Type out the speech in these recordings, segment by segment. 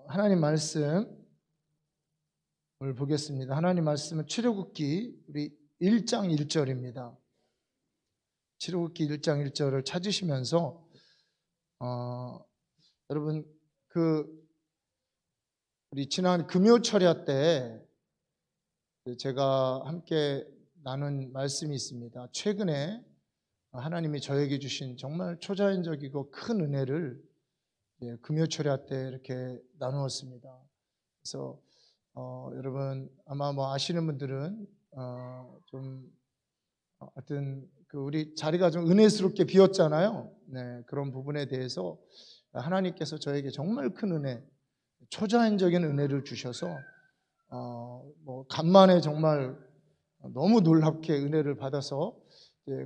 하나님 말씀을 보겠습니다. 하나님 말씀은 출애굽기 우리 1장 1절입니다. 출애굽기 1장 1절을 찾으시면서 여러분 우리 지난 금요철야 때 제가 함께 나눈 말씀이 있습니다. 최근에 하나님이 저에게 주신 정말 초자연적이고 큰 은혜를 금요철야 때 이렇게 나누었습니다. 그래서 여러분 아마 아시는 분들은 좀 하여튼 우리 자리가 좀 은혜스럽게 비었잖아요. 네, 그런 부분에 대해서 하나님께서 저에게 정말 큰 은혜, 초자연적인 은혜를 주셔서 간만에 정말 너무 놀랍게 은혜를 받아서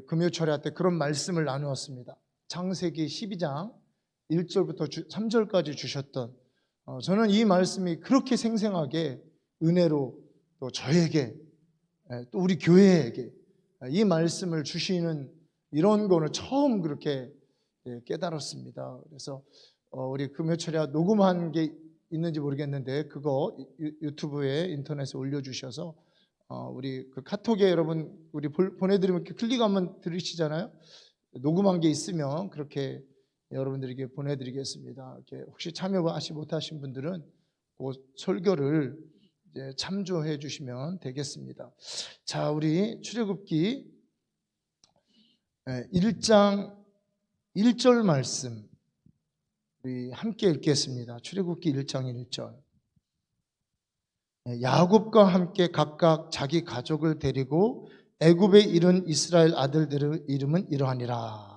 금요철야 때 그런 말씀을 나누었습니다. 창세기 12장 1절부터 3절까지 주셨던 저는 이 말씀이 그렇게 생생하게 은혜로 또 저에게 또 우리 교회에게 이 말씀을 주시는 이런 거는 처음 그렇게 깨달았습니다. 그래서 우리 금요철야 녹음한 게 있는지 모르겠는데 그거 유튜브에 인터넷에 올려주셔서 우리 카톡에 여러분 우리 보내드리면 이렇게 클릭하면 들으시잖아요. 녹음한 게 있으면 그렇게 여러분들에게 보내드리겠습니다. 이렇게 혹시 참여하시 못하신 분들은 그 설교를 이제 참조해 주시면 되겠습니다. 자, 우리 출애굽기 1장 1절 말씀 우리 함께 읽겠습니다. 출애굽기 1장 1절. 야곱과 함께 각각 자기 가족을 데리고 애굽에 이른 이스라엘 아들들의 이름은 이러하니라.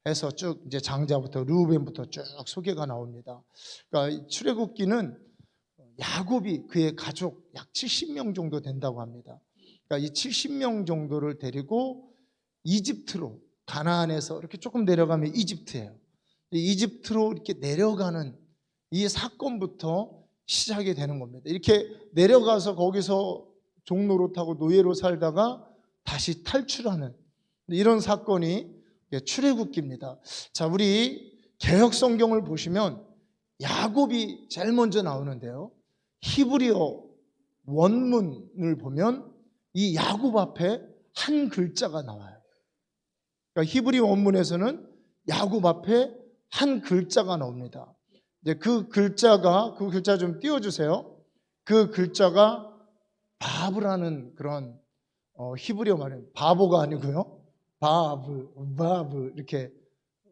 해서 쭉 이제 장자부터 르우벤부터 쭉 소개가 나옵니다. 그러니까 출애굽기는 야곱이 그의 가족 약 70명 정도 된다고 합니다. 그러니까 이 70명 정도를 데리고 이집트로 가나안에서 이렇게 조금 내려가면 이집트예요. 이집트로 이렇게 내려가는 이 사건부터 시작이 되는 겁니다. 이렇게 내려가서 거기서 종노릇하고 노예로 살다가 다시 탈출하는 이런 사건이 출애굽기입니다. 자, 우리 개역 성경을 보시면 야곱이 제일 먼저 나오는데요. 히브리어 원문을 보면 이 야곱 앞에 한 글자가 나와요. 그러니까 히브리 원문에서는 야곱 앞에 한 글자가 나옵니다. 이제 그 글자 좀 띄워주세요. 그 글자가 바브라는 그런 히브리어 말이에요. 바보가 아니고요. 바브 이렇게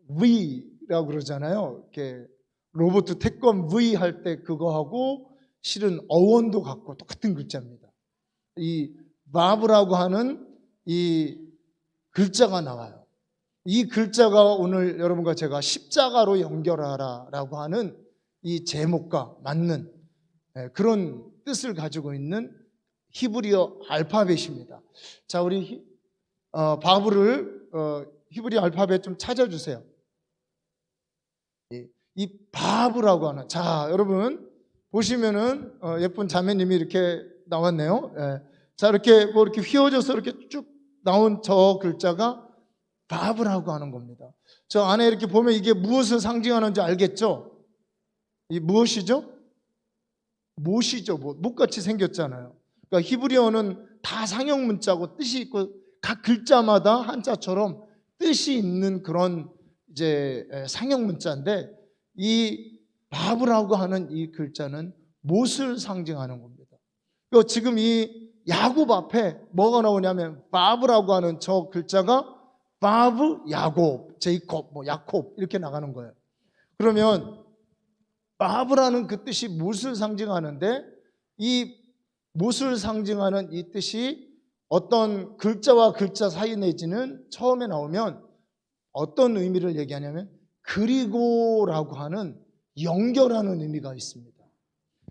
V라고 그러잖아요. 이렇게 로봇 태권 V 할 때 그거하고 실은 어원도 같고 똑같은 글자입니다. 이 바브라고 하는 이 글자가 나와요. 이 글자가 오늘 여러분과 제가 십자가로 연결하라라고 하는 이 제목과 맞는 그런 뜻을 가지고 있는 히브리어 알파벳입니다. 자, 우리 바브를 히브리 알파벳 좀 찾아주세요. 이 바브라고 하는, 자, 여러분 보시면은 예쁜 자매님이 이렇게 나왔네요. 자, 이렇게 이렇게 휘어져서 이렇게 쭉 나온 저 글자가 바브라고 하는 겁니다. 저 안에 이렇게 보면 이게 무엇을 상징하는지 알겠죠? 이 무엇이죠? 못이죠. 못같이 생겼잖아요. 그러니까 히브리어는 다 상형 문자고 뜻이 있고 각 글자마다 한자처럼 뜻이 있는 그런 이제 상형 문자인데 이 바브라고 하는 이 글자는 못을 상징하는 겁니다. 그리고 지금 이 야곱 앞에 뭐가 나오냐면 바브라고 하는 저 글자가 바브 야곱, 제이콥, 야콥 이렇게 나가는 거예요. 그러면 바브라는 그 뜻이 못을 상징하는데 이 못을 상징하는 이 뜻이 어떤 글자와 글자 사이 내지는 처음에 나오면 어떤 의미를 얘기하냐면 그리고라고 하는 연결하는 의미가 있습니다.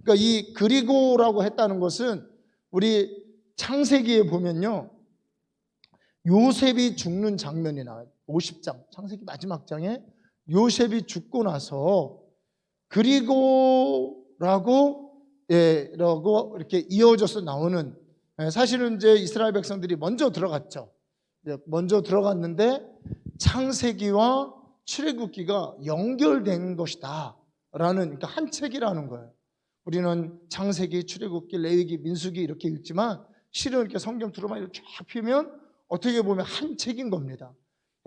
그러니까 이 그리고라고 했다는 것은 우리 창세기에 보면요. 요셉이 죽는 장면이 나와요. 50장, 창세기 마지막 장에 요셉이 죽고 나서 그리고라고 이렇게 이어져서 나오는 사실은 이제 이스라엘 백성들이 먼저 들어갔죠. 먼저 들어갔는데 창세기와 출애굽기가 연결된 것이다 그러니까 한 책이라는 거예요. 우리는 창세기, 출애굽기, 레위기, 민수기 이렇게 읽지만 실은 이렇게 성경 두루마리 이렇게 쫙 펴면 어떻게 보면 한 책인 겁니다.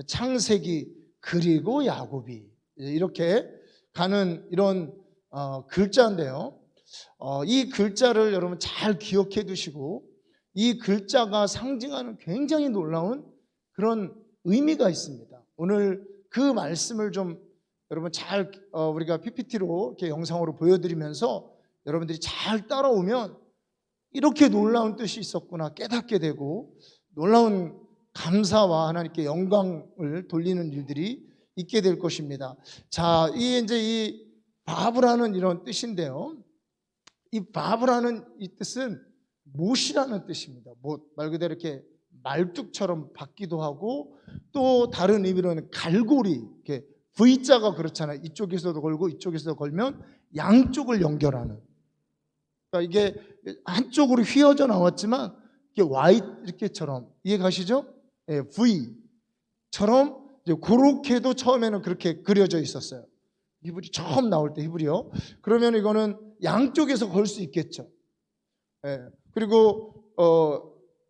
창세기 그리고 야곱이 이렇게 가는 이런 글자인데요. 이 글자를 여러분 잘 기억해 두시고 이 글자가 상징하는 굉장히 놀라운 그런 의미가 있습니다. 오늘 그 말씀을 좀 여러분 잘 우리가 PPT로 이렇게 영상으로 보여드리면서 여러분들이 잘 따라오면 이렇게 놀라운 뜻이 있었구나 깨닫게 되고 놀라운 감사와 하나님께 영광을 돌리는 일들이 있게 될 것입니다. 자, 이 바브라는 이런 뜻인데요. 이 바브라는 이 뜻은 못이라는 뜻입니다. 못, 말 그대로 이렇게 말뚝처럼 받기도 하고 또 다른 의미로는 갈고리, 이렇게 V자가 그렇잖아요. 이쪽에서도 걸고 이쪽에서도 걸면 양쪽을 연결하는. 그러니까 이게 한쪽으로 휘어져 나왔지만 이게 Y 이렇게처럼 이해 가시죠? 예, V처럼 그렇게도 처음에는 그렇게 그려져 있었어요. 히브리 처음 나올 때 히브리요. 그러면 이거는 양쪽에서 걸 수 있겠죠. 예, 그리고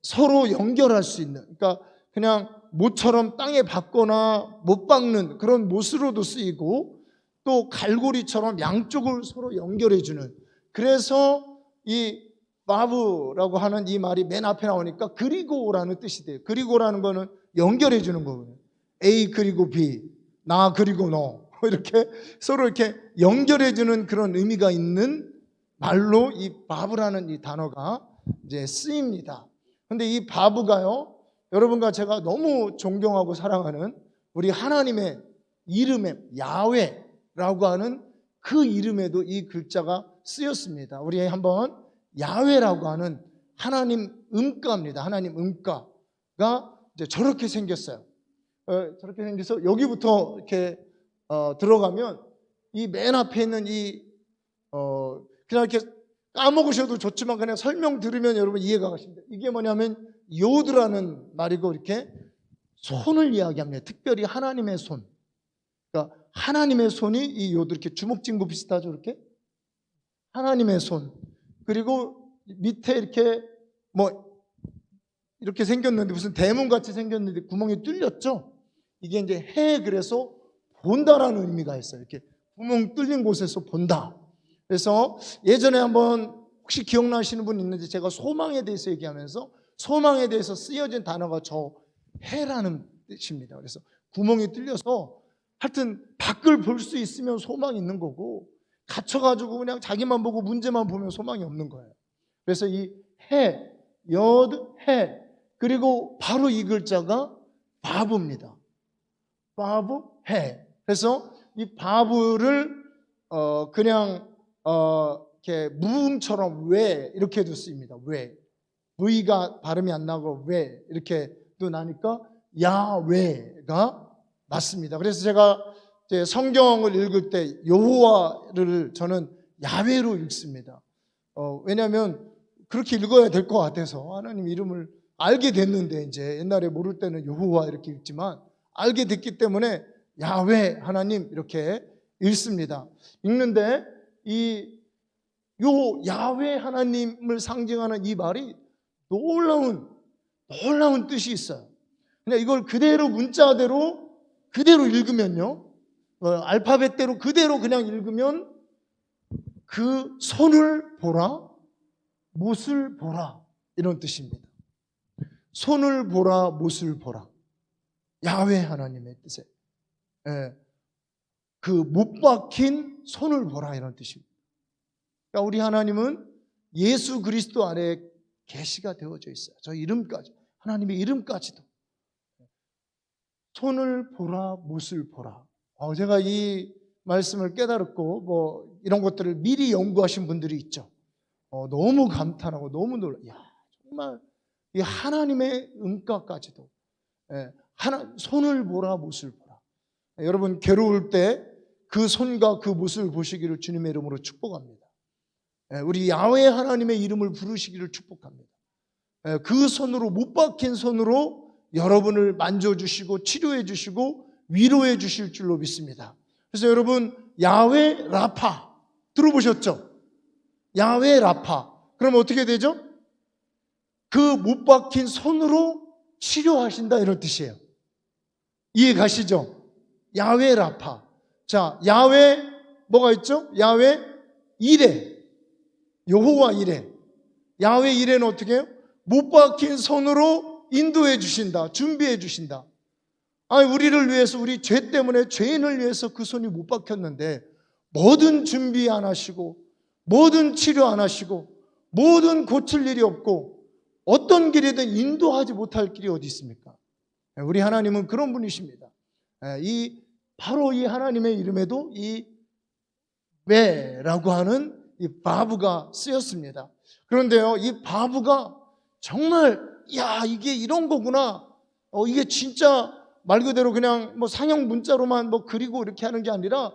서로 연결할 수 있는. 그러니까 그냥 못처럼 땅에 박거나 못 박는 그런 못으로도 쓰이고 또 갈고리처럼 양쪽을 서로 연결해 주는. 그래서 이 바브라고 하는 이 말이 맨 앞에 나오니까 그리고라는 뜻이 돼요. 그리고라는 거는 연결해 주는 거거든요. A 그리고 B, 나 그리고 너 이렇게 서로 이렇게 연결해 주는 그런 의미가 있는 말로 이 바브라는 이 단어가 이제 쓰입니다. 근데 이 바브가요, 여러분과 제가 너무 존경하고 사랑하는 우리 하나님의 이름에 야훼라고 하는 그 이름에도 이 글자가 쓰였습니다. 우리 한번 야훼라고 하는 하나님 음가입니다. 하나님 음가가 이제 저렇게 생겼어요. 저렇게 생겨서 여기부터 이렇게 들어가면 이 맨 앞에 있는 그냥 이렇게 까먹으셔도 좋지만 그냥 설명 들으면 여러분 이해가 가십니다. 이게 뭐냐면 요드라는 말이고 이렇게 손을 이야기합니다. 특별히 하나님의 손. 그러니까 하나님의 손이 이 요드 이렇게 주먹진구 비슷하죠, 이렇게 하나님의 손. 그리고 밑에 이렇게 이렇게 생겼는데 무슨 대문 같이 생겼는데 구멍이 뚫렸죠. 이게 이제 해 그래서 본다라는 의미가 있어요. 이렇게 구멍 뚫린 곳에서 본다. 그래서 예전에 한번 혹시 기억나시는 분 있는지 제가 소망에 대해서 얘기하면서 소망에 대해서 쓰여진 단어가 저 해라는 뜻입니다. 그래서 구멍이 뚫려서 하여튼 밖을 볼 수 있으면 소망이 있는 거고 갇혀가지고 그냥 자기만 보고 문제만 보면 소망이 없는 거예요. 그래서 이 해, 여드, 해 그리고 바로 이 글자가 바브입니다. 바브, 해. 그래서 이 바브를 그냥 이렇게 무음처럼 왜 이렇게도 쓰입니다. 왜 V가 발음이 안 나고 왜 이렇게도 나니까 야훼가 맞습니다. 그래서 제가 이제 성경을 읽을 때 여호와를 저는 야훼로 읽습니다. 왜냐하면 그렇게 읽어야 될 것 같아서 하나님 이름을 알게 됐는데 이제 옛날에 모를 때는 여호와 이렇게 읽지만 알게 됐기 때문에 야훼 하나님 이렇게 읽습니다. 읽는데 요 야훼 하나님을 상징하는 이 말이 놀라운 뜻이 있어요. 그냥 이걸 그대로 문자대로 그대로 읽으면요, 알파벳대로 그대로 그냥 읽으면 그 손을 보라, 못을 보라 이런 뜻입니다. 손을 보라, 못을 보라. 야훼 하나님의 뜻에 그 못 박힌 손을 보라 이런 뜻입니다. 그러니까 우리 하나님은 예수 그리스도 안에 계시가 되어져 있어요. 저 이름까지, 하나님의 이름까지도. 손을 보라, 못을 보라. 제가 이 말씀을 깨달았고 이런 것들을 미리 연구하신 분들이 있죠. 너무 감탄하고 너무 놀라. 야, 정말 이 하나님의 음가까지도 손을 보라, 못을 보라. 여러분 괴로울 때 그 손과 그 못을 보시기를 주님의 이름으로 축복합니다. 우리 야훼 하나님의 이름을 부르시기를 축복합니다. 그 손으로, 못 박힌 손으로 여러분을 만져주시고 치료해 주시고 위로해 주실 줄로 믿습니다. 그래서 여러분 야훼 라파. 들어보셨죠? 야훼 라파. 그럼 어떻게 되죠? 그 못 박힌 손으로 치료하신다 이런 뜻이에요. 이해 가시죠? 야훼 라파. 자, 야훼 뭐가 있죠? 야훼 이레. 여호와 이레. 야훼 이레는 어떻게 해요? 못 박힌 손으로 인도해 주신다. 준비해 주신다. 아니, 우리를 위해서, 우리 죄 때문에 죄인을 위해서 그 손이 못 박혔는데 뭐든 준비 안 하시고 뭐든 치료 안 하시고 뭐든 고칠 일이 없고 어떤 길이든 인도하지 못할 길이 어디 있습니까? 우리 하나님은 그런 분이십니다. 바로 이 하나님의 이름에도 이 왜라고 하는 이 바브가 쓰였습니다. 그런데요, 이 바브가 정말 이게 이런 거구나. 이게 진짜 말 그대로 그냥 뭐 상형 문자로만 뭐 그리고 이렇게 하는 게 아니라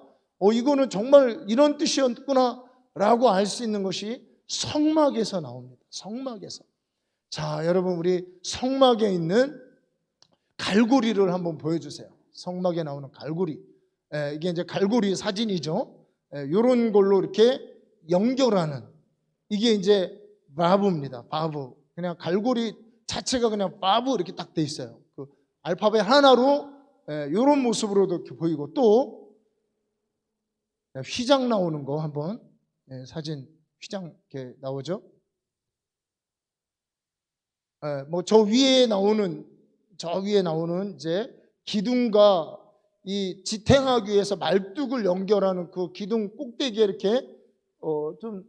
이거는 정말 이런 뜻이었구나라고 알 수 있는 것이 성막에서 나옵니다. 성막에서. 자, 여러분, 우리 성막에 있는 갈고리를 한번 보여주세요. 성막에 나오는 갈고리. 이게 이제 갈고리 사진이죠. 이런 걸로 이렇게 연결하는, 이게 이제 바브입니다. 바브. 그냥 갈고리 자체가 그냥 바브 이렇게 딱 돼 있어요. 그 알파벳 하나로 이런 모습으로도 이렇게 보이고, 또 휘장 나오는 거 한번 사진 휘장 이렇게 나오죠. 뭐 저 위에 나오는 이제 기둥과 이 지탱하기 위해서 말뚝을 연결하는 그 기둥 꼭대기에 이렇게 좀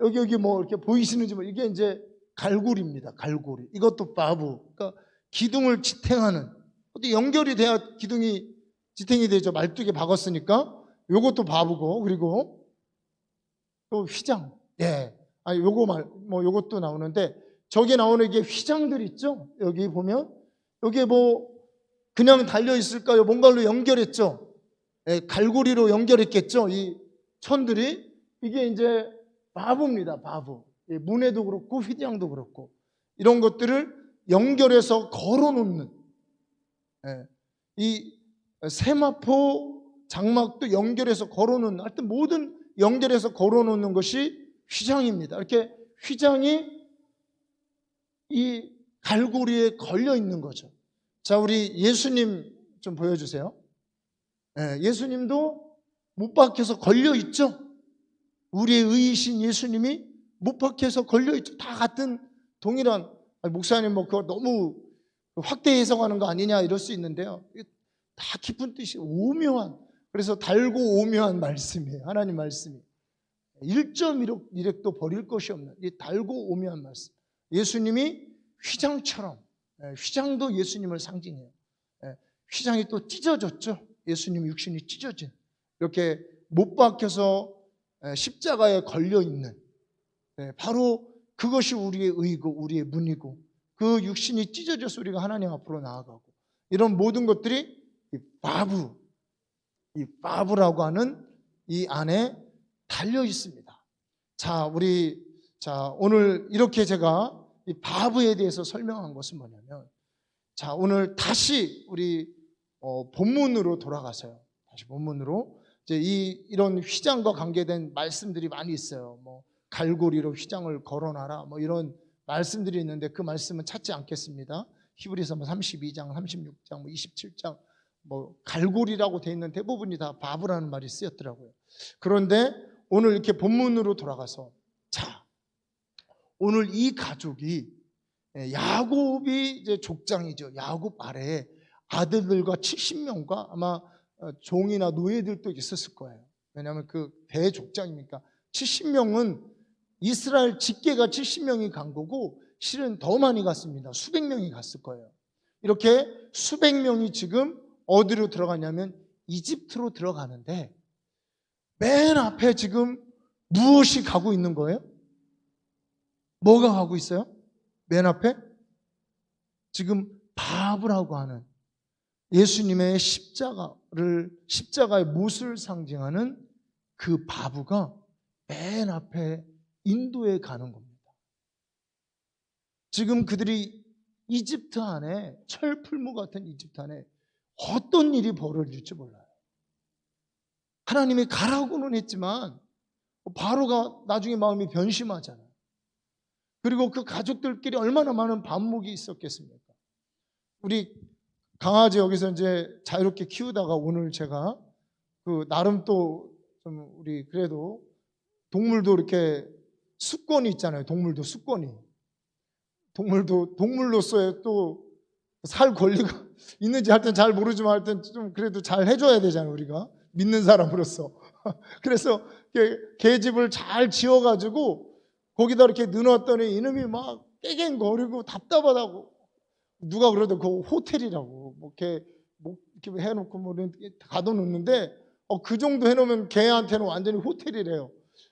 여기 뭐 이렇게 보이시는지 뭐 이게 이제 갈고리입니다. 갈고리. 이것도 바브. 그러니까 기둥을 지탱하는. 어떻게 연결이 돼야 기둥이 지탱이 되죠. 말뚝에 박았으니까. 요것도 바브고, 그리고 또 휘장. 아니 뭐 요것도 나오는데, 저기 나오는 이게 휘장들 있죠. 여기 보면 여기에 뭐 그냥 달려 있을까요? 뭔가로 연결했죠. 갈고리로 연결했겠죠. 이 천들이. 이게 이제 바브입니다. 바브. 문에도 그렇고 휘장도 그렇고 이런 것들을 연결해서 걸어놓는, 이 세마포 장막도 연결해서 걸어놓는, 하여튼 모든 연결해서 걸어놓는 것이 휘장입니다. 이렇게 휘장이 이 갈고리에 걸려 있는 거죠. 자, 우리 예수님 좀 보여주세요. 예수님도 못 박혀서 걸려 있죠. 우리의 의이신 예수님이 못 박혀서 걸려 있죠. 다 같은 동일한. 목사님 뭐 그거 너무 확대 해석하는 거 아니냐 이럴 수 있는데요. 다 깊은 뜻이 오묘한, 그래서 달고 오묘한 말씀이에요. 하나님 말씀이 1.1획도 버릴 것이 없는 이 달고 오묘한 말씀. 예수님이 휘장처럼, 휘장도 예수님을 상징해요. 휘장이 또 찢어졌죠. 예수님 육신이 찢어진, 이렇게 못 박혀서 십자가에 걸려있는, 바로 그것이 우리의 의고 우리의 문이고, 그 육신이 찢어져서 우리가 하나님 앞으로 나아가고, 이런 모든 것들이 이 바브라고 하는 이 안에 달려 있습니다. 자, 오늘 이렇게 제가 이 바브에 대해서 설명한 것은 뭐냐면, 자, 오늘 다시 우리 본문으로 돌아가서요. 다시 본문으로 이제 이런 휘장과 관계된 말씀들이 많이 있어요. 뭐 갈고리로 휘장을 걸어놔라, 뭐 이런 말씀들이 있는데 그 말씀은 찾지 않겠습니다. 히브리서 뭐 32장, 36장, 뭐 27장, 뭐 갈고리라고 돼 있는 대부분이 다 바브라는 말이 쓰였더라고요. 그런데 오늘 이렇게 본문으로 돌아가서, 자, 오늘 이 가족이, 야곱이 이제 족장이죠. 야곱 아래에 아들들과 70명과 아마 종이나 노예들도 있었을 거예요. 왜냐하면 그 대족장이니까 70명은 이스라엘 집계가 70명이 간 거고, 실은 더 많이 갔습니다. 수백 명이 갔을 거예요. 이렇게 수백 명이 지금 어디로 들어가냐면 이집트로 들어가는데, 맨 앞에 지금 무엇이 가고 있는 거예요? 뭐가 가고 있어요? 맨 앞에 지금 바브라고 하는 예수님의 십자가의 못을 상징하는 그 바브가 맨 앞에 인도에 가는 겁니다. 지금 그들이 이집트 안에, 철풀무 같은 이집트 안에 어떤 일이 벌어질지 몰라요. 하나님이 가라고는 했지만 바로가 나중에 마음이 변심하잖아요. 그리고 그 가족들끼리 얼마나 많은 반목이 있었겠습니까? 우리 강아지 여기서 이제 자유롭게 키우다가 오늘 제가 그 나름 또 좀 우리 그래도 동물도 이렇게 수권이 있잖아요. 동물도 수권이. 동물도 동물로서의 또 살 권리가 있는지 하여튼 잘 모르지만 하여튼 좀 그래도 잘 해줘야 되잖아요. 우리가 믿는 사람으로서. 그래서 개집을 잘 지어가지고 거기다 이렇게 넣어놨더니 이놈이 막 깨갱거리고 답답하다고. 누가 그래도 그 호텔이라고 뭐 이렇게 해놓고 뭐 가둬놓는데 그 정도 해놓으면 개한테는 완전히 호텔이래요.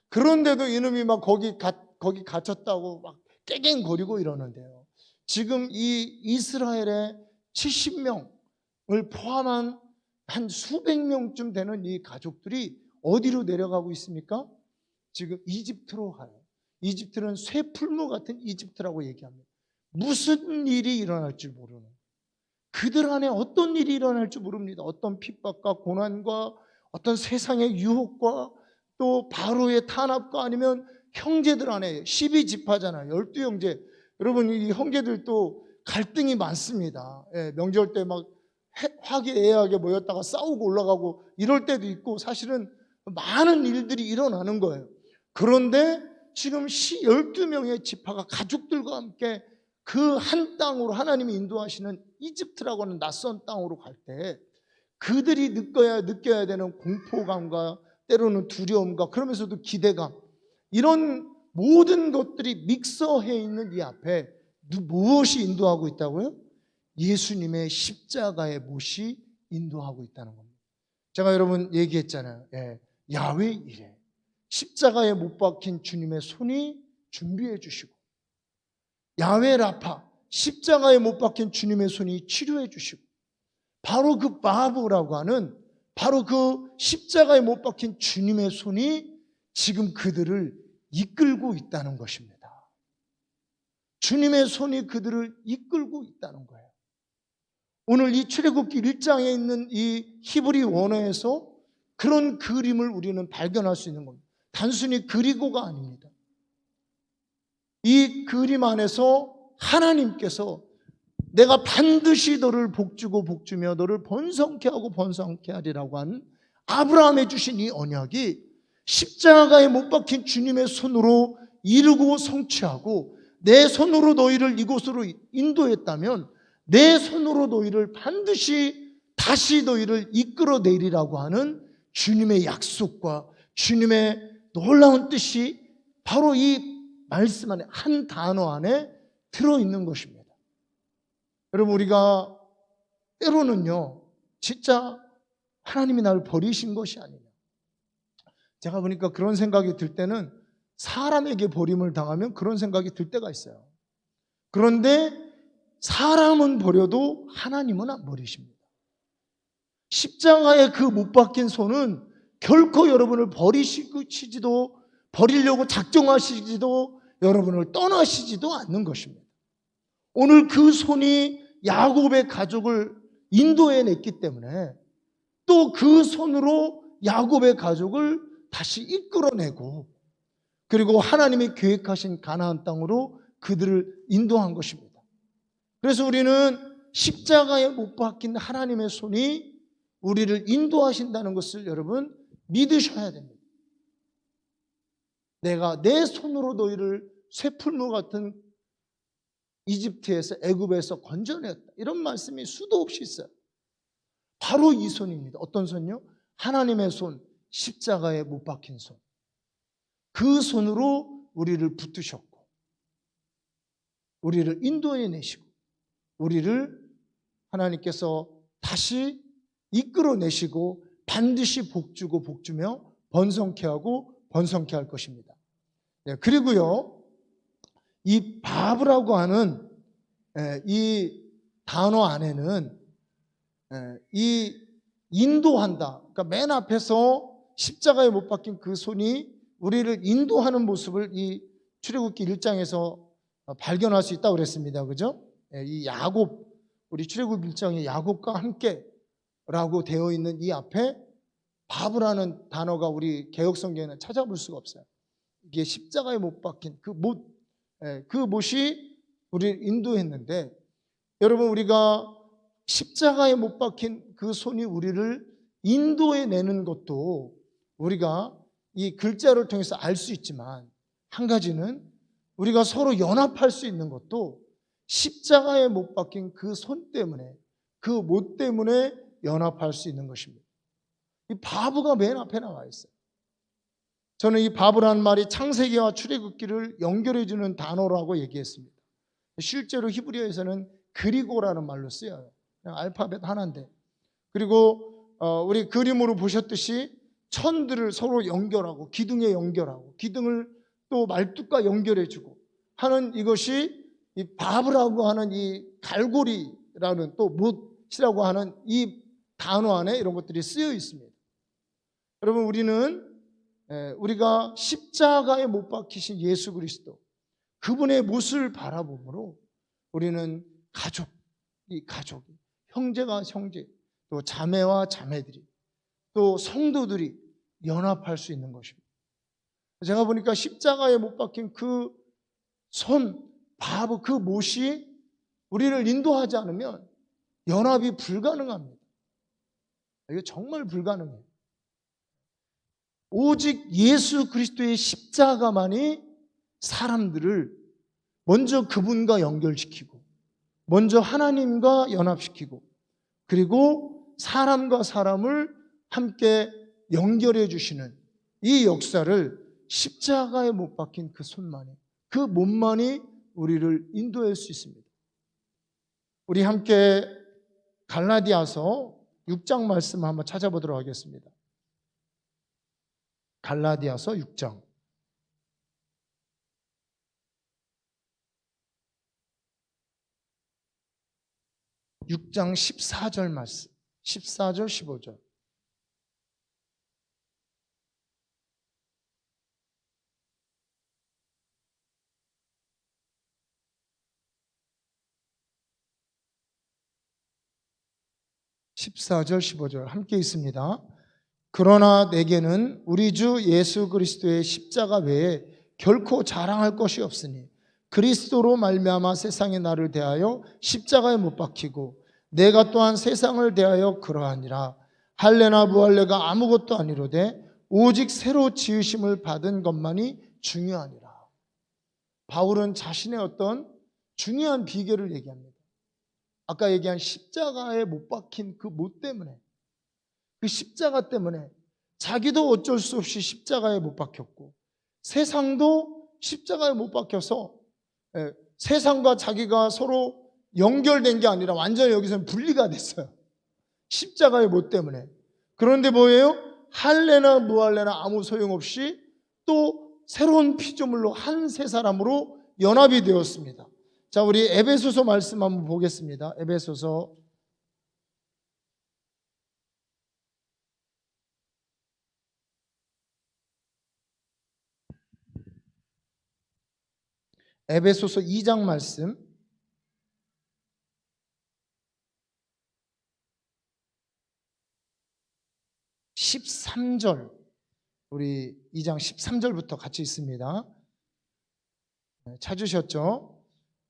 그런데도 이놈이 막 거기 갇혔다고 막 깨갱거리고 이러는데요. 지금 이 이스라엘의 70명을 포함한 한 수백 명쯤 되는 이 가족들이 어디로 내려가고 있습니까? 지금 이집트로 가요. 이집트는 쇠풀무 같은 이집트라고 얘기합니다. 무슨 일이 일어날지 모르는, 그들 안에 어떤 일이 일어날지 모릅니다. 어떤 핍박과 고난과 어떤 세상의 유혹과 또 바로의 탄압과 아니면 형제들 안에 12지파잖아요. 12형제. 여러분 이 형제들도 갈등이 많습니다. 명절 때 막 화기애애하게 모였다가 싸우고 올라가고 이럴 때도 있고 사실은 많은 일들이 일어나는 거예요. 그런데 지금 12명의 지파가 가족들과 함께 그 한 땅으로 하나님이 인도하시는 이집트라고 하는 낯선 땅으로 갈 때 그들이 느껴야 되는 공포감과 때로는 두려움과 그러면서도 기대감, 이런 모든 것들이 믹서해 있는 이 앞에 무엇이 인도하고 있다고요? 예수님의 십자가의 못이 인도하고 있다는 겁니다. 제가 여러분 얘기했잖아요. 야훼 이레, 십자가에 못 박힌 주님의 손이 준비해 주시고, 야훼 라파, 십자가에 못 박힌 주님의 손이 치료해 주시고, 바로 그 바브라고 하는 바로 그 십자가에 못 박힌 주님의 손이 지금 그들을 이끌고 있다는 것입니다. 주님의 손이 그들을 이끌고 있다는 거예요. 오늘 이 출애굽기 1장에 있는 이 히브리 원어에서 그런 그림을 우리는 발견할 수 있는 겁니다. 단순히 그리고가 아닙니다. 이 그림 안에서 하나님께서 내가 반드시 너를 복주고 복주며 너를 번성케 하고 번성케 하리라고 하는 아브라함에 주신 이 언약이 십자가에 못 박힌 주님의 손으로 이루고 성취하고, 내 손으로 너희를 이곳으로 인도했다면 내 손으로 너희를 반드시 다시 너희를 이끌어내리라고 하는 주님의 약속과 주님의 놀라운 뜻이 바로 이 말씀 안에, 한 단어 안에 들어있는 것입니다. 여러분 우리가 때로는요 진짜 하나님이 나를 버리신 것이 아니냐, 제가 보니까 그런 생각이 들 때는 사람에게 버림을 당하면 그런 생각이 들 때가 있어요. 그런데 사람은 버려도 하나님은 안 버리십니다. 십자가에 그 못 박힌 손은 결코 여러분을 버리려고 작정하시지도 여러분을 떠나시지도 않는 것입니다. 오늘 그 손이 야곱의 가족을 인도해냈기 때문에 또 그 손으로 야곱의 가족을 다시 이끌어내고, 그리고 하나님이 계획하신 가나안 땅으로 그들을 인도한 것입니다. 그래서 우리는 십자가에 못 박힌 하나님의 손이 우리를 인도하신다는 것을 여러분 믿으셔야 됩니다. 내가 내 손으로 너희를 쇠풀무 같은 이집트에서, 애굽에서 건져냈다, 이런 말씀이 수도 없이 있어요. 바로 이 손입니다. 어떤 손요? 하나님의 손, 십자가에 못 박힌 손. 그 손으로 우리를 붙드셨고 우리를 인도해내시고 우리를 하나님께서 다시 이끌어내시고 반드시 복주고 복주며 번성케 하고 번성케 할 것입니다. 그리고요 이 바브라고 하는 이 단어 안에는 이 인도한다, 그러니까 맨 앞에서 십자가에 못 박힌 그 손이 우리를 인도하는 모습을 이 출애굽기 1장에서 발견할 수 있다고 그랬습니다. 그죠? 이 야곱, 우리 출애굽 1장에 야곱과 함께라고 되어 있는 이 앞에 바브라는 단어가 우리 개혁성경에는 찾아볼 수가 없어요. 이게 십자가에 못 박힌 그 못, 그 못이 우리를 인도했는데, 여러분 우리가 십자가에 못 박힌 그 손이 우리를 인도해 내는 것도 우리가 이 글자를 통해서 알 수 있지만, 한 가지는 우리가 서로 연합할 수 있는 것도 십자가에 못 박힌 그 손 때문에, 그 못 때문에 연합할 수 있는 것입니다. 이 바브가 맨 앞에 나와 있어요. 저는 이 바브라는 말이 창세기와 출애굽기를 연결해주는 단어라고 얘기했습니다. 실제로 히브리어에서는 그리고라는 말로 쓰여요. 그냥 알파벳 하나인데, 그리고 우리 그림으로 보셨듯이 천들을 서로 연결하고 기둥에 연결하고 기둥을 또 말뚝과 연결해주고 하는 이것이 이 바브라고 하는 이 갈고리라는 또 못이라고 하는 이 단어 안에 이런 것들이 쓰여 있습니다. 여러분 우리가 십자가에 못 박히신 예수 그리스도, 그분의 못을 바라보므로 우리는 가족이 형제가 형제, 또 자매와 자매들이, 또 성도들이 연합할 수 있는 것입니다. 제가 보니까 십자가에 못 박힌 그 손, 바보, 그 못이 우리를 인도하지 않으면 연합이 불가능합니다. 이게 정말 불가능해요. 오직 예수 그리스도의 십자가만이 사람들을 먼저 그분과 연결시키고, 먼저 하나님과 연합시키고, 그리고 사람과 사람을 함께 연결해 주시는 이 역사를 십자가에 못 박힌 그 손만이, 그 몸만이 우리를 인도할 수 있습니다. 우리 함께 갈라디아서 6장 말씀 한번 찾아보도록 하겠습니다. 갈라디아서 6장. (6장) 14절 말씀, 14절 15절. (14절) 15절 함께 있습니다. 그러나 내게는 우리 주 예수 그리스도의 십자가 외에 결코 자랑할 것이 없으니 그리스도로 말미암아 세상이 나를 대하여 십자가에 못 박히고 내가 또한 세상을 대하여 그러하니라. 할례나 무할례가 아무것도 아니로되 오직 새로 지으심을 받은 것만이 중요하니라. 바울은 자신의 어떤 중요한 비결을 얘기합니다. 아까 얘기한 십자가에 못 박힌 그 못 때문에, 그 십자가 때문에 자기도 어쩔 수 없이 십자가에 못 박혔고, 세상도 십자가에 못 박혀서 세상과 자기가 서로 연결된 게 아니라 완전히 여기서는 분리가 됐어요. 십자가의 못 때문에. 그런데 뭐예요? 할례나 무할례나 아무 소용없이 또 새로운 피조물로 한 새 사람으로 연합이 되었습니다. 자, 우리 에베소서 말씀 한번 보겠습니다. 에베소서 2장 말씀, 13절, 우리 2장 13절부터 같이 있습니다. 찾으셨죠?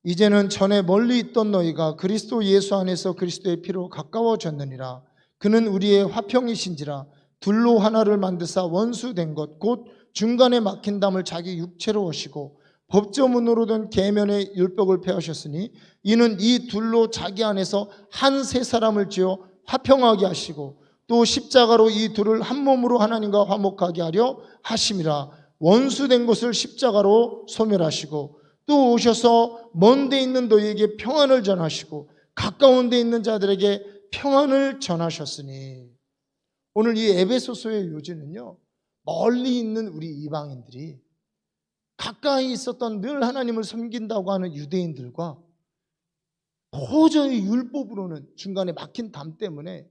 이제는 전에 멀리 있던 너희가 그리스도 예수 안에서 그리스도의 피로 가까워졌느니라. 그는 우리의 화평이신지라. 둘로 하나를 만드사 원수된 것 곧 중간에 막힌 담을 자기 육체로 오시고 법조문으로 된 계명의 율법을 폐하셨으니 이는 이 둘로 자기 안에서 한 새 사람을 지어 화평하게 하시고 또 십자가로 이 둘을 한 몸으로 하나님과 화목하게 하려 하심이라. 원수된 것을 십자가로 소멸하시고 또 오셔서 먼 데 있는 너희에게 평안을 전하시고 가까운 데 있는 자들에게 평안을 전하셨으니. 오늘 이 에베소서의 요지는요, 멀리 있는 우리 이방인들이 가까이 있었던 늘 하나님을 섬긴다고 하는 유대인들과 도저히 율법으로는 중간에 막힌 담 때문에,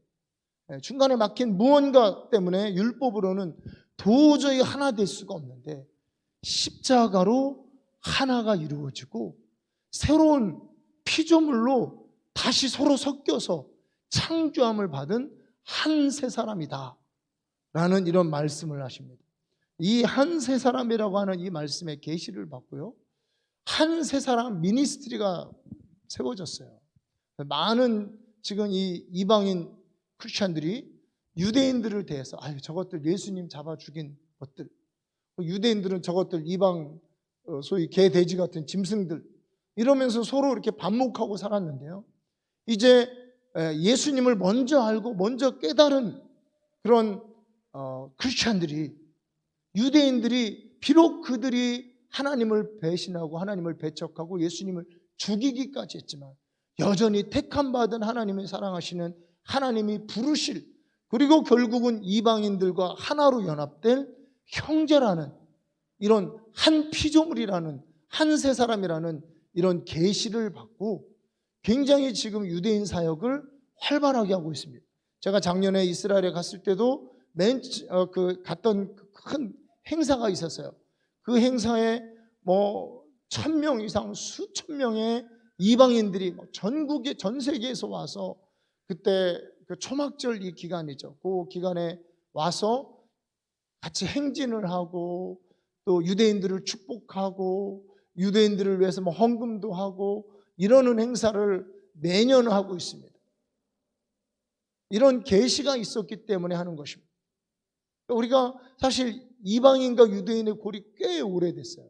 중간에 막힌 무언가 때문에 율법으로는 도저히 하나 될 수가 없는데 십자가로 하나가 이루어지고 새로운 피조물로 다시 서로 섞여서 창조함을 받은 한 새 사람이다. 라는 이런 말씀을 하십니다. 이 한 세 사람이라고 하는 이 말씀의 계시를 받고요, 한 세 사람 미니스트리가 세워졌어요. 많은 지금 이 이방인 크리스천들이 유대인들을 대해서 저것들 예수님 잡아 죽인 것들, 유대인들은 저것들 이방 소위 개 돼지 같은 짐승들, 이러면서 서로 이렇게 반목하고 살았는데요, 이제 예수님을 먼저 알고 먼저 깨달은 그런 크리스천들이, 유대인들이 비록 그들이 하나님을 배신하고 하나님을 배척하고 예수님을 죽이기까지 했지만 여전히 택함받은 하나님의 사랑하시는 하나님이 부르실, 그리고 결국은 이방인들과 하나로 연합될 형제라는, 이런 한 피조물이라는, 한 세 사람이라는 이런 계시를 받고 굉장히 지금 유대인 사역을 활발하게 하고 있습니다. 제가 작년에 이스라엘에 갔을 때도 갔던 큰 행사가 있었어요. 그 행사에 1000명 이상, 수천 명의 이방인들이 전국에, 전 세계에서 와서, 그때 그 초막절 이 기간이죠. 그 기간에 와서 같이 행진을 하고 또 유대인들을 축복하고 유대인들을 위해서 헌금도 하고 이러는 행사를 매년 하고 있습니다. 이런 계시가 있었기 때문에 하는 것입니다. 우리가 사실 이방인과 유대인의 골이 꽤 오래됐어요.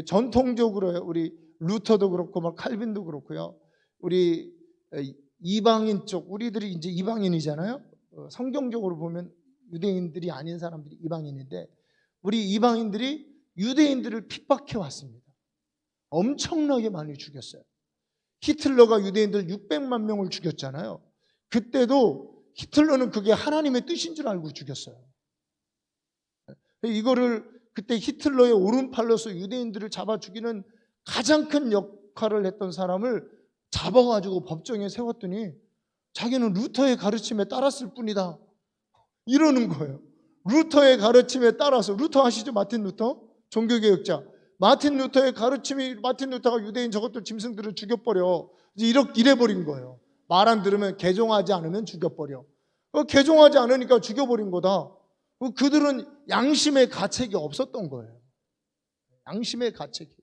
전통적으로 우리 루터도 그렇고 칼빈도 그렇고요, 우리 이방인 쪽, 우리들이 이제 이방인이잖아요. 성경적으로 보면 유대인들이 아닌 사람들이 이방인인데, 우리 이방인들이 유대인들을 핍박해 왔습니다. 엄청나게 많이 죽였어요. 히틀러가 유대인들 600만 명을 죽였잖아요. 그때도 히틀러는 그게 하나님의 뜻인 줄 알고 죽였어요. 이거를 그때 히틀러의 오른팔로서 유대인들을 잡아 죽이는 가장 큰 역할을 했던 사람을 잡아가지고 법정에 세웠더니 자기는 루터의 가르침에 따랐을 뿐이다, 이러는 거예요. 루터의 가르침에 따라서, 루터 아시죠? 마틴 루터? 종교개혁자. 마틴 루터의 가르침이, 마틴 루터가 유대인 저것들 짐승들을 죽여버려, 이래버린 거예요. 말 안 들으면, 개종하지 않으면 죽여버려. 개종하지 않으니까 죽여버린 거다. 그들은 양심의 가책이 없었던 거예요. 양심의 가책이.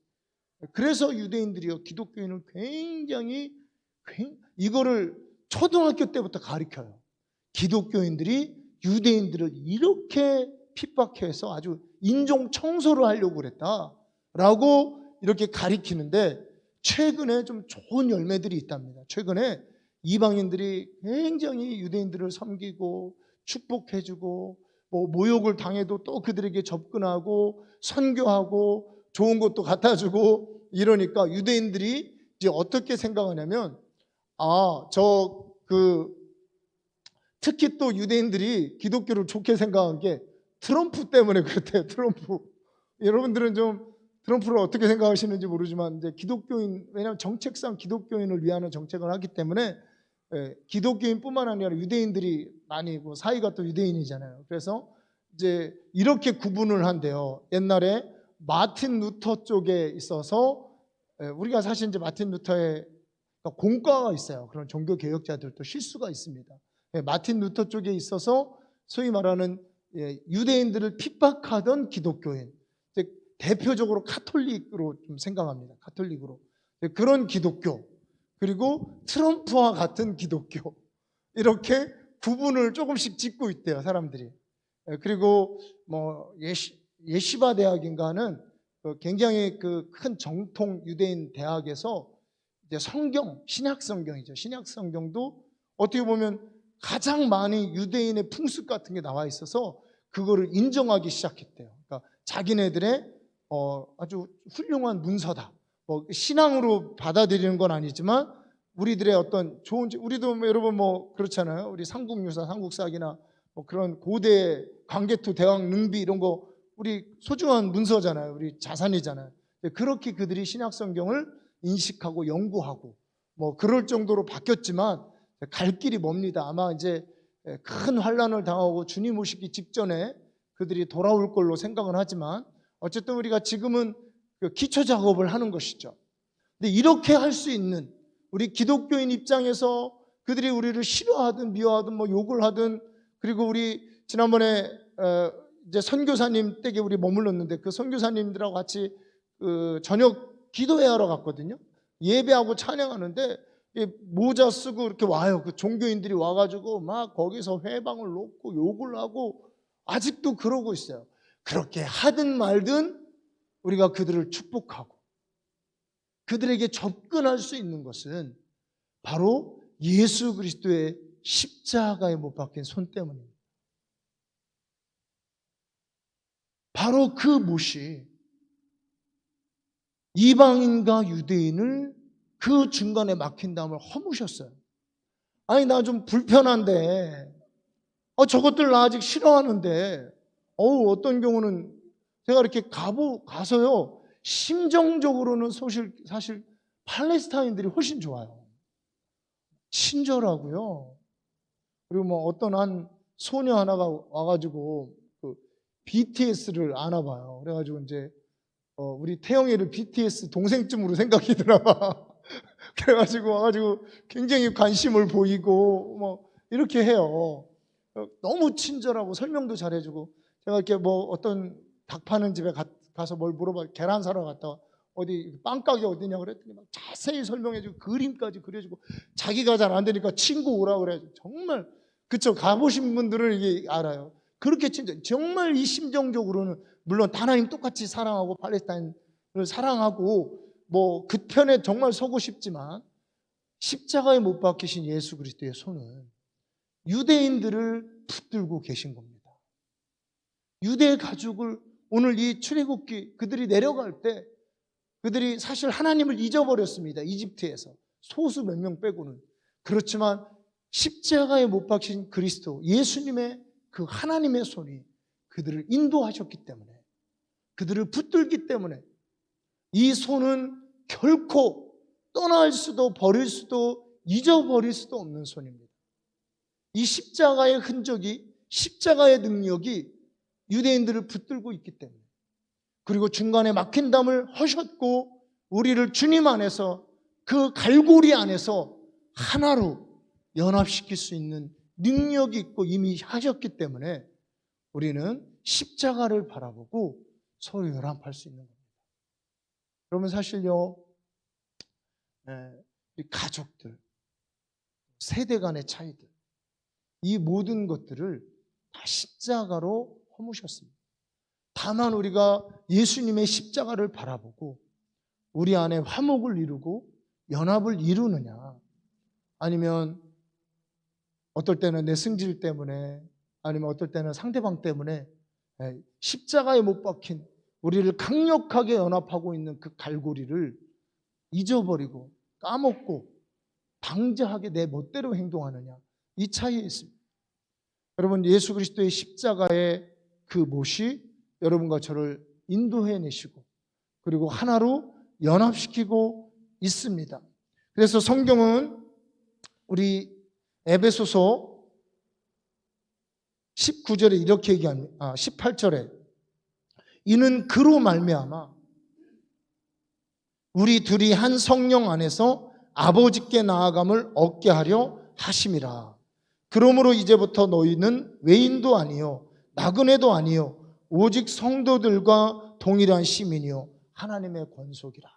그래서 유대인들이요, 기독교인은 굉장히 이거를 초등학교 때부터 가르쳐요. 기독교인들이 유대인들을 이렇게 핍박해서 아주 인종 청소를 하려고 그랬다라고 이렇게 가르치는데, 최근에 좀 좋은 열매들이 있답니다. 최근에 이방인들이 굉장히 유대인들을 섬기고 축복해주고, 모욕을 당해도 또 그들에게 접근하고 선교하고 좋은 것도 갖다주고, 이러니까 유대인들이 이제 어떻게 생각하냐면, 특히 또 유대인들이 기독교를 좋게 생각한 게 트럼프 때문에 그렇대요. 트럼프. 여러분들은 좀 트럼프를 어떻게 생각하시는지 모르지만, 이제 기독교인, 왜냐하면 정책상 기독교인을 위하는 정책을 하기 때문에 기독교인뿐만 아니라 유대인들이 많이, 사이가 또 유대인이잖아요. 그래서 이제 이렇게 구분을 한대요. 옛날에 마틴 루터 쪽에 있어서, 우리가 사실 이제 마틴 루터의 공과가 있어요. 그런 종교 개혁자들도 실수가 있습니다. 마틴 루터 쪽에 있어서 소위 말하는 유대인들을 핍박하던 기독교인, 대표적으로 카톨릭으로 좀 생각합니다. 카톨릭으로. 그런 기독교, 그리고 트럼프와 같은 기독교, 이렇게 구분을 조금씩 짓고 있대요, 사람들이. 그리고 예시바 대학인가는 굉장히 그 큰 정통 유대인 대학에서 이제 신약 성경이죠. 신약 성경도 어떻게 보면 가장 많이 유대인의 풍습 같은 게 나와 있어서 그거를 인정하기 시작했대요. 그러니까 자기네들의 아주 훌륭한 문서다. 신앙으로 받아들이는 건 아니지만 우리들의 어떤 좋은, 우리도 여러분 그렇잖아요. 우리 삼국유사, 삼국사기나 그런 고대 광개토, 대왕 능비 이런 거 우리 소중한 문서잖아요. 우리 자산이잖아요. 그렇게 그들이 신약 성경을 인식하고 연구하고 그럴 정도로 바뀌었지만 갈 길이 멉니다. 아마 이제 큰 환란을 당하고 주님 오시기 직전에 그들이 돌아올 걸로 생각은 하지만, 어쨌든 우리가 지금은 기초 작업을 하는 것이죠. 근데 이렇게 할 수 있는, 우리 기독교인 입장에서 그들이 우리를 싫어하든 미워하든 욕을 하든, 그리고 우리 지난번에 이제 선교사님 댁에 우리 머물렀는데 그 선교사님들하고 같이 그 저녁 기도회하러 갔거든요. 예배하고 찬양하는데 모자 쓰고 이렇게 와요. 그 종교인들이 와가지고 막 거기서 회방을 놓고 욕을 하고 아직도 그러고 있어요. 그렇게 하든 말든 우리가 그들을 축복하고 그들에게 접근할 수 있는 것은 바로 예수 그리스도의 십자가에 못 박힌 손 때문입니다. 바로 그 못이 이방인과 유대인을 그 중간에 막힌 다음에 허무셨어요. 아니 나 좀 불편한데 저것들 나 아직 싫어하는데 어떤 경우는 제가 이렇게 가서요 심정적으로는 사실 팔레스타인들이 훨씬 좋아요. 친절하고요. 그리고 뭐 어떤 한 소녀 하나가 와가지고 그 BTS를 아나 봐요. 그래가지고 이제 우리 태영이를 BTS 동생쯤으로 생각이더라. 그래가지고 와가지고 굉장히 관심을 보이고 뭐 이렇게 해요. 너무 친절하고 설명도 잘해주고 제가 이렇게 뭐 어떤 닭 파는 집에 가서 뭘 물어봐 계란 사러 갔다가 어디 빵가게 어디냐 그랬더니 막 자세히 설명해주고 그림까지 그려주고 자기가 잘 안 되니까 친구 오라 그래. 정말 그쵸, 가보신 분들은 이게 알아요. 그렇게 친절, 정말 이 심정적으로는 물론 하나님 똑같이 사랑하고 팔레스타인을 사랑하고 뭐 그 편에 정말 서고 싶지만 십자가에 못 박히신 예수 그리스도의 손은 유대인들을 붙들고 계신 겁니다. 유대 가족을 오늘 이 출애굽기 그들이 내려갈 때 그들이 사실 하나님을 잊어버렸습니다. 이집트에서 소수 몇 명 빼고는. 그렇지만 십자가에 못 박힌 그리스도 예수님의 그 하나님의 손이 그들을 인도하셨기 때문에 그들을 붙들기 때문에 이 손은 결코 떠날 수도 버릴 수도 잊어버릴 수도 없는 손입니다. 이 십자가의 흔적이 십자가의 능력이 유대인들을 붙들고 있기 때문에 그리고 중간에 막힌 담을 허셨고 우리를 주님 안에서 그 갈고리 안에서 하나로 연합시킬 수 있는 능력이 있고 이미 하셨기 때문에 우리는 십자가를 바라보고 서로 연합할 수 있는 겁니다. 그러면 사실요 이 가족들, 세대 간의 차이들 이 모든 것들을 다 십자가로 허무셨습니다. 다만 우리가 예수님의 십자가를 바라보고 우리 안에 화목을 이루고 연합을 이루느냐 아니면 어떨 때는 내 승질 때문에 아니면 어떨 때는 상대방 때문에 십자가에 못 박힌 우리를 강력하게 연합하고 있는 그 갈고리를 잊어버리고 까먹고 방자하게 내 멋대로 행동하느냐 이 차이에 있습니다. 여러분 예수 그리스도의 십자가의 그 못이 여러분과 저를 인도해내시고 그리고 하나로 연합시키고 있습니다. 그래서 성경은 우리 에베소서 19절에 이렇게 얘기합니다. 18절에 이는 그로 말미암아 우리 둘이 한 성령 안에서 아버지께 나아감을 얻게 하려 하심이라. 그러므로 이제부터 너희는 외인도 아니요 나그네도 아니요 오직 성도들과 동일한 시민이요 하나님의 권속이라.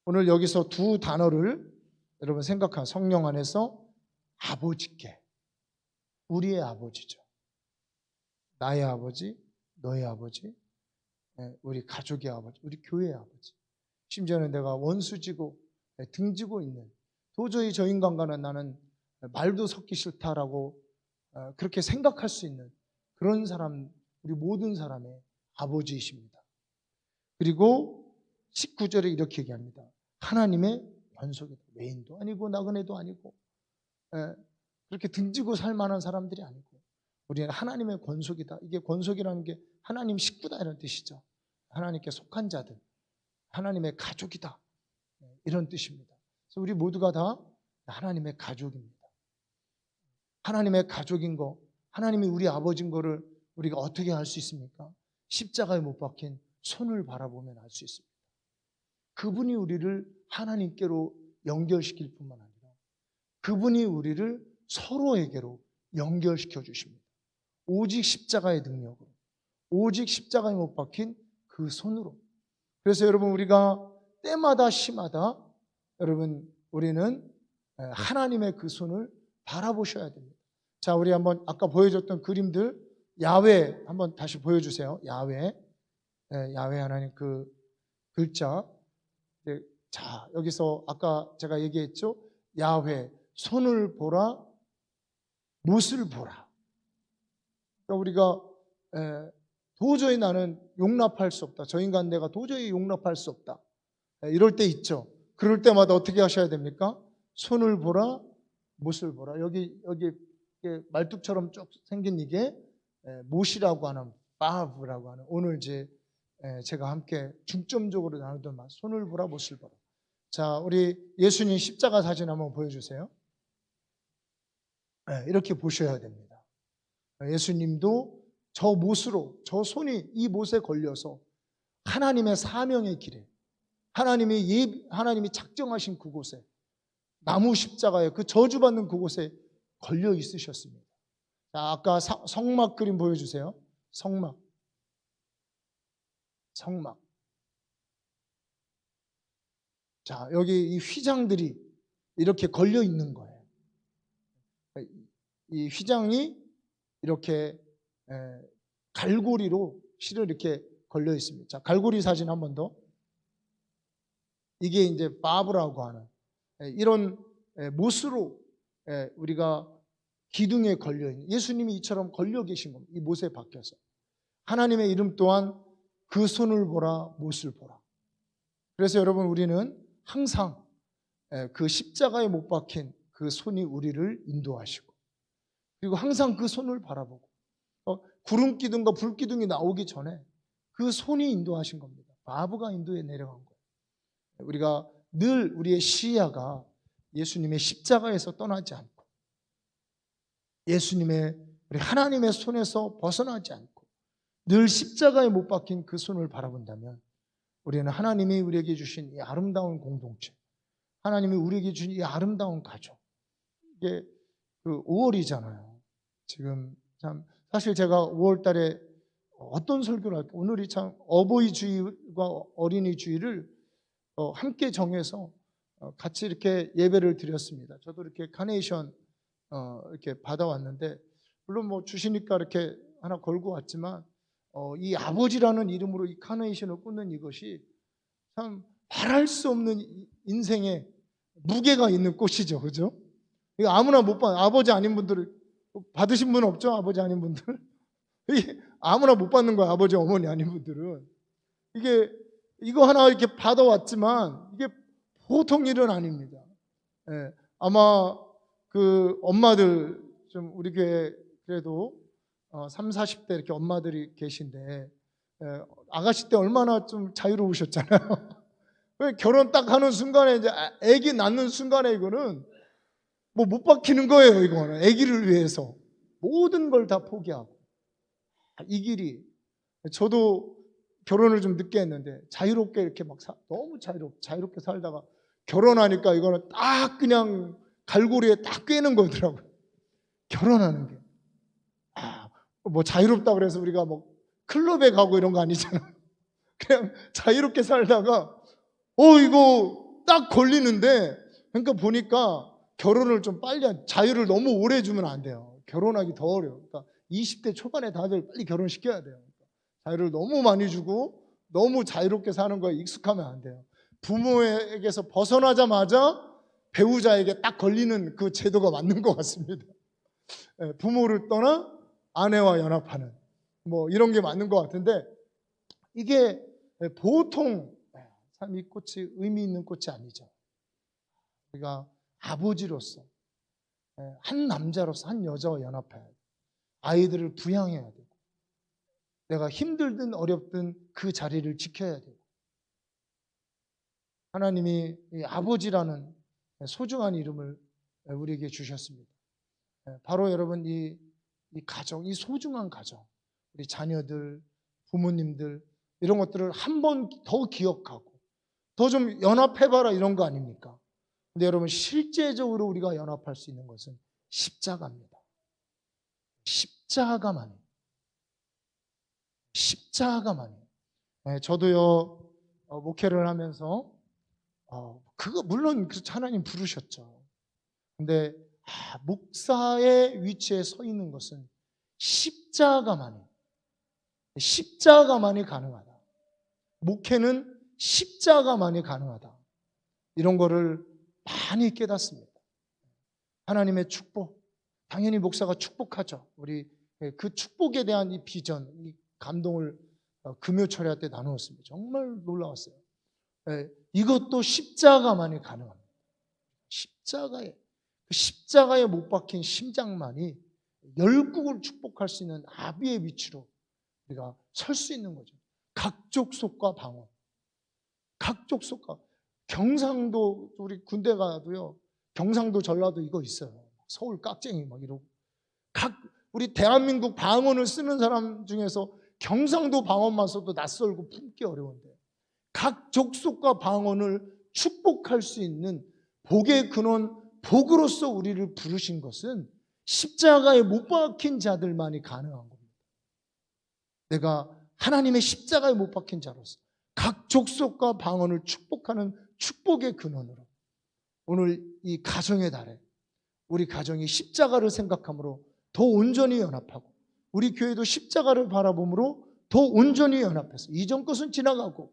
오늘 여기서 두 단어를 여러분 생각한 성령 안에서 아버지께 우리의 아버지죠. 나의 아버지, 너의 아버지, 우리 가족의 아버지, 우리 교회의 아버지. 심지어는 내가 원수지고 등지고 있는 도저히 저 인간과는 나는 말도 섞기 싫다라고 그렇게 생각할 수 있는 그런 사람, 우리 모든 사람의 아버지이십니다. 그리고 19절에 이렇게 얘기합니다. 하나님의 권속이다. 외인도 아니고 나그네도 아니고 그렇게 등지고 살 만한 사람들이 아니고 우리는 하나님의 권속이다. 이게 권속이라는 게 하나님 식구다 이런 뜻이죠. 하나님께 속한 자들, 하나님의 가족이다 이런 뜻입니다. 그래서 우리 모두가 다 하나님의 가족입니다. 하나님의 가족인 거, 하나님이 우리 아버지인 거를 우리가 어떻게 알 수 있습니까? 십자가에 못 박힌 손을 바라보면 알 수 있습니다. 그분이 우리를 하나님께로 연결시킬 뿐만 아니라 그분이 우리를 서로에게로 연결시켜 주십니다. 오직 십자가의 능력으로, 오직 십자가에 못 박힌 그 손으로. 그래서 여러분, 우리가 때마다 시마다 여러분, 우리는 하나님의 그 손을 바라보셔야 됩니다. 자, 우리 한번 아까 보여줬던 그림들, 야훼 한번 다시 보여주세요. 야훼, 야훼 하나님 그 글자. 자, 여기서 아까 제가 얘기했죠. 야훼, 손을 보라, 못을 보라. 그러니까 우리가 도저히 나는 용납할 수 없다. 저 인간 내가 도저히 용납할 수 없다. 이럴 때 있죠. 그럴 때마다 어떻게 하셔야 됩니까? 손을 보라, 못을 보라. 여기 말뚝처럼 쭉 생긴 이게 못이라고 하는, 바브라고 하는, 오늘 제가 함께 중점적으로 나누던 말, 손을 보라, 못을 보라. 자, 우리 예수님 십자가 사진 한번 보여주세요. 이렇게 보셔야 됩니다. 예수님도 저 못으로, 저 손이 이 못에 걸려서 하나님의 사명의 길에, 하나님이 작정하신 그곳에, 나무 십자가에, 그 저주받는 그곳에 걸려 있으셨습니다. 자, 아까 성막 그림 보여주세요. 성막. 자, 여기 이 휘장들이 이렇게 걸려 있는 거예요. 이 휘장이 이렇게 갈고리로 실을 이렇게 걸려 있습니다. 자, 갈고리 사진 한 번 더. 이게 이제 바브라고 하는 이런 못으로 우리가 기둥에 걸려 있는, 예수님이 이처럼 걸려 계신 겁니다. 이 못에 박혀서. 하나님의 이름 또한 그 손을 보라, 못을 보라. 그래서 여러분, 우리는 항상 그 십자가에 못 박힌 그 손이 우리를 인도하시고, 그리고 항상 그 손을 바라보고, 구름 기둥과 불 기둥이 나오기 전에 그 손이 인도하신 겁니다. 바브가 인도에 내려간 거예요. 우리가 늘 우리의 시야가 예수님의 십자가에서 떠나지 않고, 예수님의, 우리 하나님의 손에서 벗어나지 않고 늘 십자가에 못 박힌 그 손을 바라본다면, 우리는 하나님이 우리에게 주신 이 아름다운 공동체, 하나님이 우리에게 주신 이 아름다운 가족, 이게 그 5월이잖아요. 지금 참 사실 제가 5월 달에 어떤 설교를 할까? 오늘이 참 어버이 주일과 어린이 주일을 함께 정해서 같이 이렇게 예배를 드렸습니다. 저도 이렇게 카네이션 이렇게 받아왔는데, 물론 뭐 주시니까 이렇게 하나 걸고 왔지만, 이 아버지라는 이름으로 이 카네이션을 꽂는 이것이 참 말할 수 없는 인생에 무게가 있는 꽃이죠, 그죠? 이거 아무나 못 받는, 아버지 아닌 분들 받으신 분 없죠? 아버지 아닌 분들 이게 아무나 못 받는 거야. 아버지 어머니 아닌 분들은. 이거 하나 이렇게 받아왔지만 이게 보통 일은 아닙니다. 아마 그 엄마들, 좀 우리 교회 그래도 3, 40대 이렇게 엄마들이 계신데, 아가씨 때 얼마나 좀 자유로우셨잖아요. 결혼 딱 하는 순간에, 이제 아기 낳는 순간에 이거는 뭐 못 박히는 거예요. 이거는 아기를 위해서 모든 걸 다 포기하고, 이 길이, 저도 결혼을 좀 늦게 했는데 자유롭게 이렇게 막 너무 자유롭게 살다가 결혼하니까 이거는 딱 그냥 갈고리에 딱 꿰는 거더라고요. 결혼하는 게. 뭐 자유롭다 그래서 우리가 뭐 클럽에 가고 이런 거 아니잖아. 그냥 자유롭게 살다가 이거 딱 걸리는데, 그러니까 보니까 결혼을 좀 빨리, 자유를 너무 오래 주면 안 돼요. 결혼하기 더 어려워. 그러니까 20대 초반에 다들 빨리 결혼시켜야 돼요. 자유를 너무 많이 주고 너무 자유롭게 사는 거에 익숙하면 안 돼요. 부모에게서 벗어나자마자 배우자에게 딱 걸리는 그 제도가 맞는 것 같습니다. 부모를 떠나 아내와 연합하는 뭐 이런 게 맞는 것 같은데, 이게 보통 참 이 꽃이 의미 있는 꽃이 아니죠. 우리가 아버지로서, 한 남자로서 한 여자와 연합해야 돼요. 아이들을 부양해야 되고, 내가 힘들든 어렵든 그 자리를 지켜야 되고, 하나님이 이 아버지라는 소중한 이름을 우리에게 주셨습니다. 바로 여러분, 이 가정, 이 소중한 가정, 우리 자녀들, 부모님들, 이런 것들을 한 번 더 기억하고 더 좀 연합해봐라, 이런 거 아닙니까? 근데 여러분, 실제적으로 우리가 연합할 수 있는 것은 십자가입니다. 십자가만이. 십자가만이. 저도요, 목회를 하면서 그거 물론 하나님 부르셨죠. 근데 목사의 위치에 서 있는 것은 십자가만이 가능하다. 목회는 십자가만이 가능하다. 이런 거를 많이 깨닫습니다. 하나님의 축복, 당연히 목사가 축복하죠. 우리 그 축복에 대한 이 비전, 이 감동을 금요 철야 때 나누었습니다. 정말 놀라웠어요. 이것도 십자가만이 가능합니다. 십자가에 못 박힌 심장만이 열국을 축복할 수 있는 아비의 위치로 우리가 설 수 있는 거죠. 각족속과 방언, 각족속과. 경상도, 우리 군대 가도요, 경상도 전라도 이거 있어요. 서울 깍쟁이 막 이러고. 우리 대한민국 방언을 쓰는 사람 중에서 경상도 방언만 써도 낯설고 품기 어려운데, 각 족속과 방언을 축복할 수 있는 복의 근원, 복으로서 우리를 부르신 것은 십자가에 못 박힌 자들만이 가능한 겁니다. 내가 하나님의 십자가에 못 박힌 자로서 각 족속과 방언을 축복하는 축복의 근원으로, 오늘 이 가정의 달에 우리 가정이 십자가를 생각함으로 더 온전히 연합하고, 우리 교회도 십자가를 바라봄으로 더 온전히 연합해서, 이전 것은 지나가고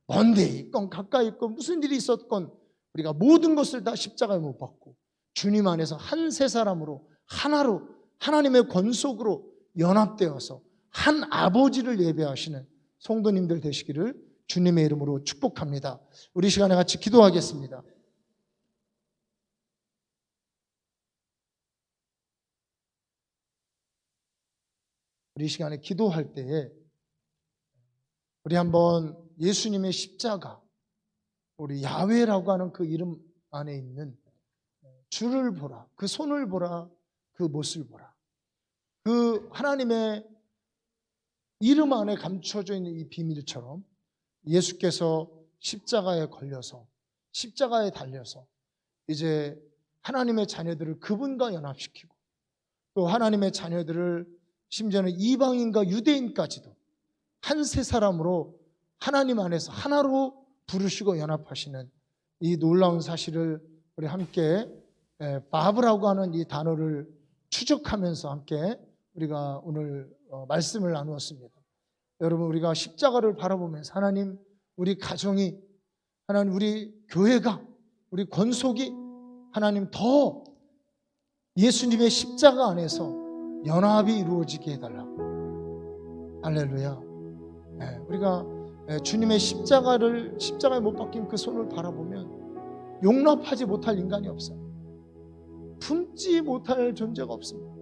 먼 데 있건 가까이 있건 무슨 일이 있었건 우리가 모든 것을 다 십자가에 못 박고 주님 안에서 한 세 사람으로 하나로 하나님의 권속으로 연합되어서 한 아버지를 예배하시는 성도님들 되시기를 주님의 이름으로 축복합니다. 우리 시간에 같이 기도하겠습니다. 우리 시간에 기도할 때에 우리 한번 예수님의 십자가, 우리 야훼라고 하는 그 이름 안에 있는 주를 보라, 그 손을 보라, 그 못을 보라. 그 하나님의 이름 안에 감춰져 있는 이 비밀처럼 예수께서 십자가에 걸려서, 십자가에 달려서 이제 하나님의 자녀들을 그분과 연합시키고, 또 하나님의 자녀들을 심지어는 이방인과 유대인까지도 한 세 사람으로 하나님 안에서 하나로 부르시고 연합하시는 이 놀라운 사실을 우리 함께 바브라고 하는 이 단어를 추적하면서 함께 우리가 오늘 말씀을 나누었습니다. 여러분, 우리가 십자가를 바라보면서 하나님, 우리 가정이, 하나님 우리 교회가, 우리 권속이 하나님 더 예수님의 십자가 안에서 연합이 이루어지게 해달라고. 할렐루야. 우리가 주님의 십자가에 못 박힌 그 손을 바라보면 용납하지 못할 인간이 없어요. 품지 못할 존재가 없습니다.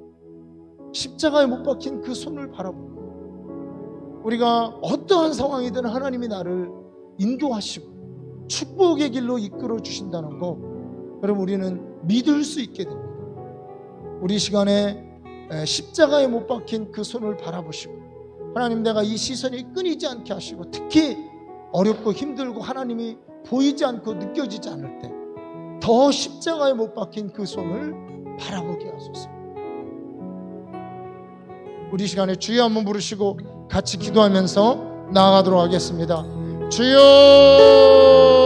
십자가에 못 박힌 그 손을 바라보면 우리가 어떠한 상황이든 하나님이 나를 인도하시고 축복의 길로 이끌어 주신다는 거, 여러분 우리는 믿을 수 있게 됩니다. 우리 시간에 십자가에 못 박힌 그 손을 바라보시고, 하나님 내가 이 시선이 끊이지 않게 하시고, 특히 어렵고 힘들고 하나님이 보이지 않고 느껴지지 않을 때 더 십자가에 못 박힌 그 손을 바라보게 하소서. 우리 시간에 주여 한번 부르시고 같이 기도하면서 나아가도록 하겠습니다. 주여.